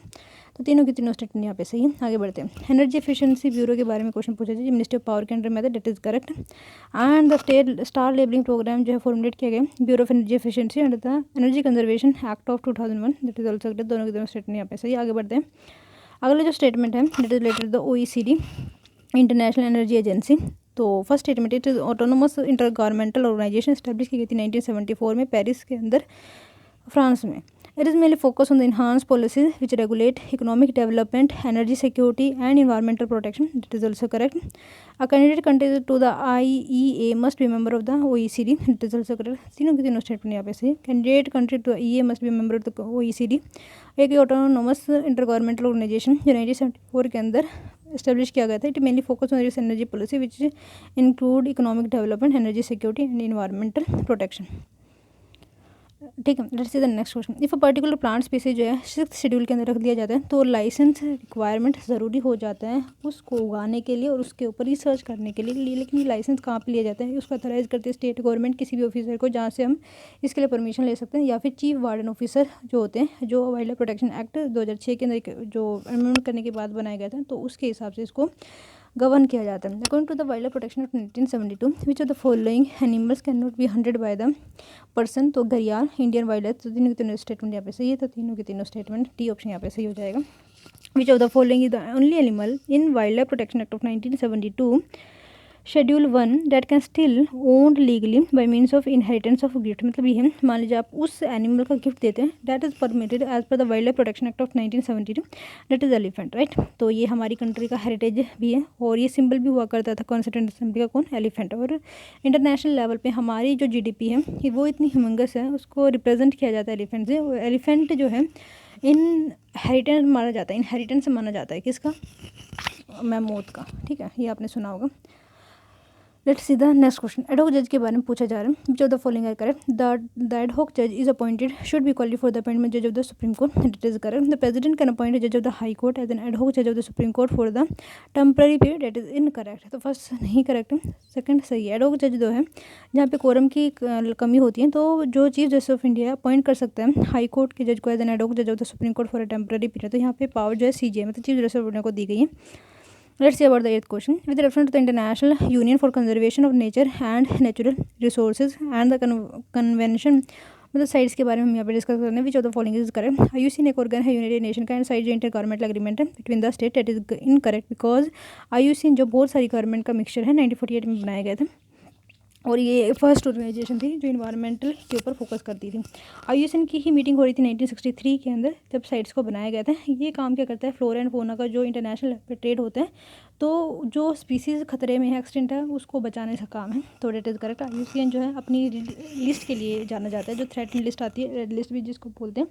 तो तीनों की तीनों statement यहाँ पे सही है। आगे बढ़ते हैं। एनर्जी एफिशिएंसी ब्यूरो के बारे में क्वेश्चन पूछा जाए, मिनिस्ट्री ऑफ पावर के अंडर में, that is correct. And the state star labelling programme जो है फॉर्मुलेट किया गया bureau of energy efficiency under the energy conservation act of 2001, that is also correct. दोनों की दोनों स्टेटमेंट यहाँ पे सही। आगे बढ़ते हैं। अगला जो स्टेटमेंट है that is related the OECD, international energy agency. तो first statement, it is autonomous inter governmental organisation establish की गई थी 1974 में पेरिस के अंदर, फ्रांस में। It is mainly focus on the enhance policies which regulate economic development, energy security and environmental protection, that is also correct. A candidate country to the IEA must be member of the OECD, that is also correct. तीनों की तीनों statement यहाँ पे सही। Candidate country to EA must be member of the OECD एक autonomous inter governmental organisation जो 1974 के अंदर एस्टेब्लिश किया गया था। It mainly focus on this energy policy which include economic development, energy security and environmental protection. ठीक है, let's see the next question. If a particular plant species जो है 6th शेड्यूल के अंदर रख दिया जाता है तो लाइसेंस रिक्वायरमेंट ज़रूरी हो जाता है उसको उगाने के लिए और उसके ऊपर रिसर्च करने के लिए। लेकिन ये लाइसेंस कहाँ पे लिया जाता है? उसको अथोराइज करते हैं स्टेट गवर्नमेंट, किसी भी ऑफिसर को जहाँ से हम इसके लिए परमिशन ले सकते हैं, या फिर चीफ वार्डन ऑफिसर जो होते हैं, जो वाइल्ड लाइफ प्रोटेक्शन एक्ट 2006 के अंदर जो अमेंडमेंट करने के बाद बनाया गया था, तो उसके हिसाब से इसको गवर्न किया जाता है। According to the wildlife protection of 1972 which of the following animals can not be hunted by the person, तो घड़ियाल, इंडियन वाइल्ड लाइफ। तो तीनों की तीनों स्टेटमेंट यहाँ पे सही है। तो तीनों की तीनों स्टेटमेंट डी ऑप्शन यहाँ पे सही हो जाएगा। विच of the following is the only animal in wild life protection act of 1972 schedule 1 that can still owned legally by means of inheritance of gift. मतलब ये है, मान लीजिए आप उस एनिमल का गिफ्ट देते हैं, that is permitted as per the wildlife protection act of 1972, that is elephant, right. तो ये हमारी कंट्री का हेरिटेज भी है और ये सिंबल भी हुआ करता था कॉन्स्टिट्यूएंट असेंबली का, कौन? एलिफेंट। और इंटरनेशनल लेवल पे हमारी जो GDP है कि वो इतनी ह्यूमंगस है, उसको रिप्रेजेंट किया जाता है एलिफेंट से। और एलिफेंट जो है इनहेरिटेंस माना जाता है, इनहेरिटेंस माना जाता है किसका? मैमोथ का, ठीक है, ये आपने सुना होगा। Let's see the next question. Ad hoc जज के बारे में पूछा जा रहा है। विच of the following are correct? The ad hoc जज is appointed should be qualified for the appointment जज of the supreme Court, that is correct. The president can appoint जज of the high court as an ad hoc जज of the supreme court for the temporary period, that is incorrect. तो first नहीं correct है, second सही है। Ad hoc जज जो है जहाँ पे कोरम की कमी होती है तो जो chief justice of India appoint कर सकते हैं हाई कोर्ट के जज को एज एन एडहॉक जज of the supreme court for a temporary period. तो यहाँ पे पावर जो है CJ मतलब चीफ जस्टिस ऑफ इंडिया को दी गई है। Let's see about the 8th question. With reference to the International Union for Conservation of Nature and Natural Resources and the convention, मतलब साइट्स के बारे में हम यहाँ पे डिस्कस करने, विच of the following is correct? IUCN एक ऑर्गन है यूनाइटेड नेशन का एंड साइट जो इंटर गवर्नमेंटल एग्रीमेंट है between the state, that is incorrect because IUCN जो बहुत सारी गवर्नमेंट का मिक्सचर है 1948 में बनाया गया था और ये फर्स्ट ऑर्गेनाइजेशन थी जो इन्वायरमेंटल के ऊपर फोकस करती थी। IUCN की ही मीटिंग हो रही थी 1963 के अंदर जब साइट्स को बनाया गया था। ये काम क्या करता है? फ्लोरा एंड फोना का जो इंटरनेशनल पे ट्रेड होता है तो जो स्पीसीज़ खतरे में है, एक्सटेंट है, उसको बचाने का काम है। तो डेट इज़ करेक्ट। IUCN जो है अपनी लिस्ट के लिए जाना जाता है, जो थ्रेट लिस्ट आती है, रेड लिस्ट भी जिसको बोलते हैं,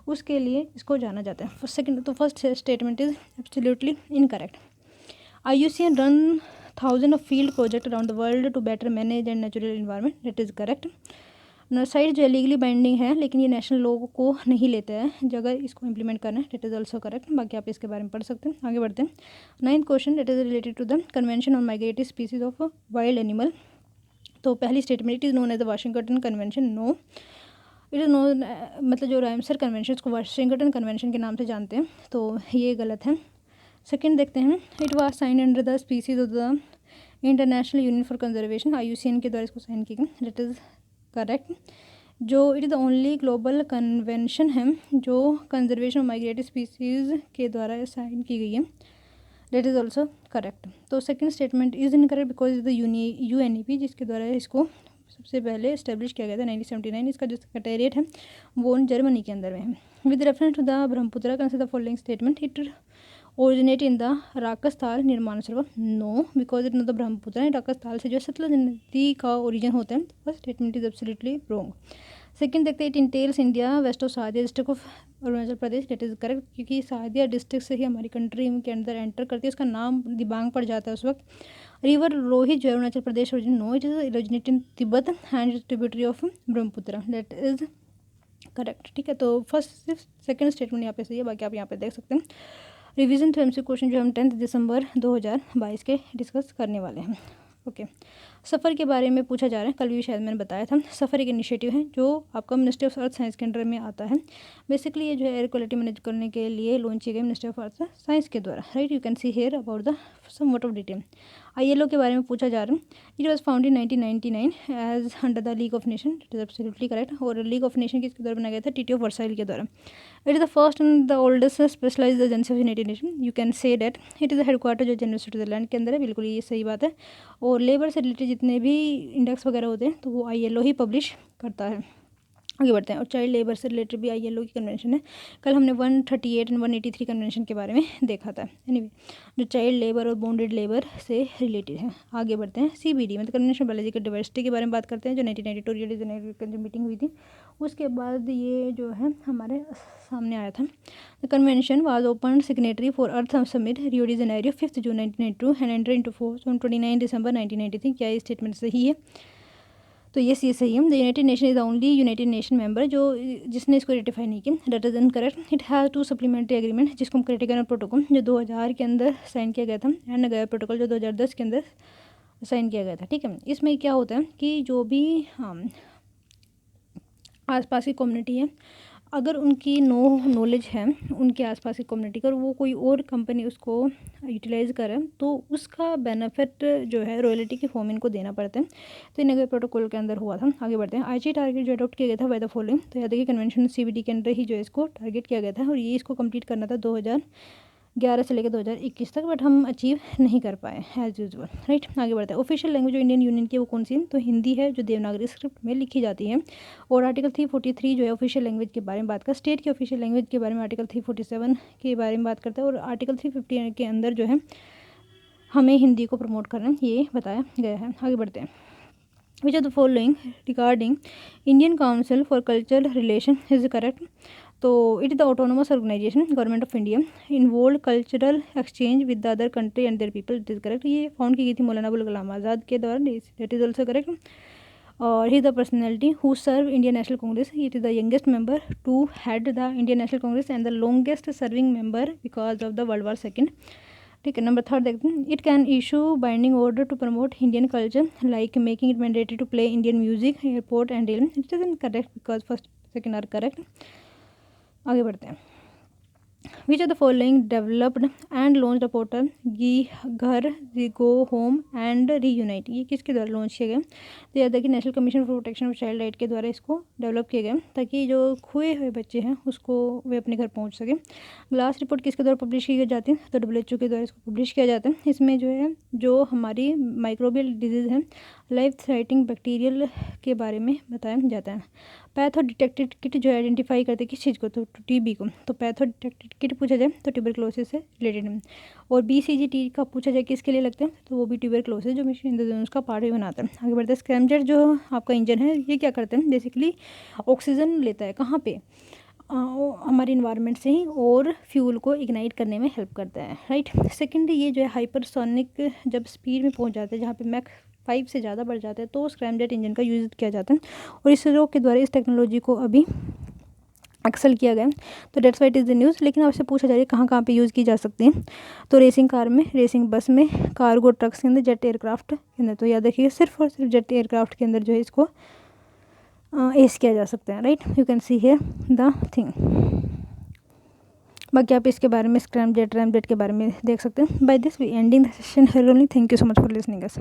उसके लिए इसको जाना जाता है। सेकेंड तो first statement is absolutely incorrect. IUCN run thousands of field projects around the world to better manage and natural environment, that is correct. Side जो लीगली बाइंडिंग है, लेकिन ये नेशनल लॉ को नहीं लेता है अगर इसको इम्प्लीमेंट करना है, डेट इज़ ऑल्सो करेक्ट। बाकी आप इसके बारे में पढ़ सकते हैं। आगे बढ़ते हैं। 9th question, that is related to the convention on migratory species of wild animal. तो पहली statement, it is known as the Washington convention. No, it is known, मतलब जो रामसर कन्वेंशन को वाशिंगटन कन्वेंशन के नाम से जानते हैं, तो ये गलत है। सेकेंड देखते हैं, it was sign under the species of the international union for conservation, IUCN के द्वारा इसको साइन किया गया, डेट इज़ करेक्ट। जो it is the only global convention है जो कंजर्वेशन ऑफ माइग्रेटरी स्पीसीज़ के द्वारा साइन की गई है, डेट इज़ ऑल्सो करेक्ट। तो second statement is incorrect because is the UNEP जिसके द्वारा इसको सबसे पहले इस्टेब्लिश किया गया था 1979। इसका जो सेक्रेटेरिएट है वो जर्मनी के अंदर में है। With reference to the Brahmaputra consider the following statement, it originate in the Rakshastal निर्माण सरोवर। No, because it the Brahmaputra Rakshastal से जो सतलज नदी का ओरिजिन होता है, तो statement is absolutely wrong. Second देखते हैं, it enters India west of Sadiya district of Arunachal Pradesh, that is correct, क्योंकि सादिया डिस्ट्रिक्ट से ही हमारी कंट्री के अंदर एंटर करती है, उसका नाम दिबांग पड़ जाता है उस वक्त। रिवर रोहित जो है Arunachal Pradesh origin, no, it is originate in Tibet and tributary of Brahmaputra, that is correct. ठीक है, तो फर्स्ट सेकंड स्टेटमेंट यहाँ पे सही है, बाकी आप यहाँ पे देख सकते हैं। रिवीजन टू MCQ क्वेश्चन जो हम 10 दिसंबर 2022 के डिस्कस करने वाले हैं। ओके, सफ़र के बारे में पूछा जा रहा है, कल भी शायद मैंने बताया था। सफ़र एक इनिशिएटिव है जो आपका मिनिस्ट्री ऑफ अर्थ साइंस के अंडर में आता है। बेसिकली ये जो है एयर क्वालिटी मैनेज करने के लिए लॉन्च की गई मिनिस्ट्री ऑफ अर्थ साइंस के द्वारा, right. You can see here about the somewhat of detail. ILO के बारे में पूछा जा रहा है। It was found in 1999 as under the league of nation, it is absolutely correct. और लीग ऑफ नेशन किसके द्वारा बनाया गया था? TTO वर्साइल के द्वारा। It is the first and the oldest specialised agency of united nation. You can say that it is the headquarter जो general Switzerland के अंदर है, बिल्कुल ये सही बात है। और लेबर से रिलेटेड जितने भी इंडेक्स वगैरह होते हैं तो वो ILO ही पब्लिश करता है। आगे बढ़ते हैं। और चाइल्ड लेबर से रिलेटेड भी ILO की कन्वेंशन है। कल हमने 138 एंड 183 कन्वेंशन के बारे में देखा था। एनीवे, जो चाइल्ड लेबर और बॉन्डेड लेबर से रिलेटेड है। आगे बढ़ते हैं। CBD मतलब कन्वेंशन बायोलॉजिकल डाइवर्सिटी के बारे में बात करते हैं, जो 1992 रियो डी जेनेरो की जो मीटिंग हुई थी उसके बाद ये जो है हमारे सामने आया था। The convention was open signatory for earth summit Rio de Janeiro 5 June 1992 and enter into force on 29 दिसंबर 1993। क्या ये स्टेटमेंट सही है? तो ये सही है। The united nation is the only united nation member जो जिसने इसको रेटिफाई नहीं किया, that is incorrect. It has 2 supplementary agreement जिसको हम क्रिटिकल प्रोटोकॉल जो 2000 के अंदर साइन किया गया था, एंड नगोया प्रोटोकॉल जो 2010 के अंदर साइन किया गया था। ठीक है, इसमें क्या होता है कि जो भी आसपास की कम्युनिटी है, अगर उनकी नॉलेज है उनके आसपास की कम्युनिटी का और वो कोई और कंपनी उसको यूटिलाइज़ करे तो उसका बेनिफिट जो है रॉयल्टी के फॉर्म इनको देना पड़ता है। तो नगोया प्रोटोकॉल के अंदर हुआ था। आगे बढ़ते हैं। IG टारगेट जो अडॉप्ट किया गया था बाय द फॉलोइंग, तो याद देखिए कन्वेंशन CBD के अंदर ही जो है इसको टारगेट किया गया था और ये इसको कंप्लीट करना था 2011 से लेकर 2021 तक, बट हम अचीव नहीं कर पाए एज यूजुअल, राइट। आगे बढ़ते हैं। ऑफिशियल लैंग्वेज जो इंडियन यूनियन की वो कौन सी है? तो हिंदी है, जो देवनागरी स्क्रिप्ट में लिखी जाती है। और आर्टिकल 343 जो है ऑफिशियल लैंग्वेज के बारे में बात करता है। स्टेट की ऑफिशियल लैंग्वेज के बारे में आर्टिकल 347 के बारे में बात करता है। और आर्टिकल 350 के अंदर जो है हमें हिंदी को प्रमोट करना ये बताया गया है। आगे बढ़ते हैं। Which are the following regarding Indian council for cultural relation is correct? तो it is the autonomous organisation government of India involve cultural exchange with the other country and their people, it is correct. ये found की गई थी मौलाना अबुल कलाम आज़ाद के द्वारा, that is also correct. और he the personality who serve Indian National Congress, it is the youngest member to head the Indian National Congress and the longest serving member because of the world war second. ठीक है, number 3 देखते हैं। It can issue binding order to promote Indian culture like making it mandatory to play Indian music airport and rail, it is correct because first second are correct. आगे बढ़ते हैं। Which are the following developed and launch the portal Ghar go home and reunite, ये किसके द्वारा launch किया गया? तो याद है कि national commission for protection of child right के द्वारा इसको डेवलप किया गया ताकि जो खोए हुए बच्चे हैं उसको वे अपने घर पहुंच सके। ग्लास रिपोर्ट किसके द्वारा पब्लिश की जाती है? तो WHO के द्वारा इसको पब्लिश किया जाता है। इसमें जो है जो हमारी माइक्रोबियल डिजीज़ है, लाइफ थ्रेटनिंग बैक्टीरियल के बारे में बताया जाता है। पैथो डिटेक्टेड किट जो आइडेंटिफाई करते हैं किस चीज़ को? तो TB को। तो पैथो डिटेक्टेड किट पूछा जाए तो ट्यूबरक्लोसिस से रिलेटेड है। और BCG का पूछा जाए किसके लिए लगते हैं? तो वो भी ट्यूबरक्लोसिस जो मिशन इंद्रधनुष का पार्ट भी बनाता है। आगे बढ़ते हैं। स्क्रैमजेट जो आपका इंजन है ये क्या करते हैं? बेसिकली ऑक्सीजन लेता है, कहाँ पे? हमारे इन्वायरमेंट से ही, और फ्यूल को इग्नाइट करने में हेल्प करता है, राइट। सेकेंड, ये जो है हाइपरसोनिक जब स्पीड में पहुंच जाते हैं जहाँ पे मैक 5 से ज़्यादा बढ़ जाता है तो स्क्रैमजेट इंजन का यूज़ किया जाता है और इसरो के द्वारा इस टेक्नोलॉजी को अभी एक्सेल किया गया। तो that's why it is the news. लेकिन आपसे पूछा जा रहा है कहाँ कहाँ पे यूज़ की जा सकती है, तो रेसिंग कार में, रेसिंग बस में, कार्गो ट्रक्स के अंदर, जेट एयरक्राफ्ट के अंदर। तो याद रखिए सिर्फ और सिर्फ जेट एयरक्राफ्ट के अंदर जो है इसको एस किया जा सकता है, right. You can see here the thing. बाकी आप इसके बारे में स्क्रैमजेट, रैमजेट के बारे में देख सकते हैं। By this we ending the session here only. Thank you so much for listening us.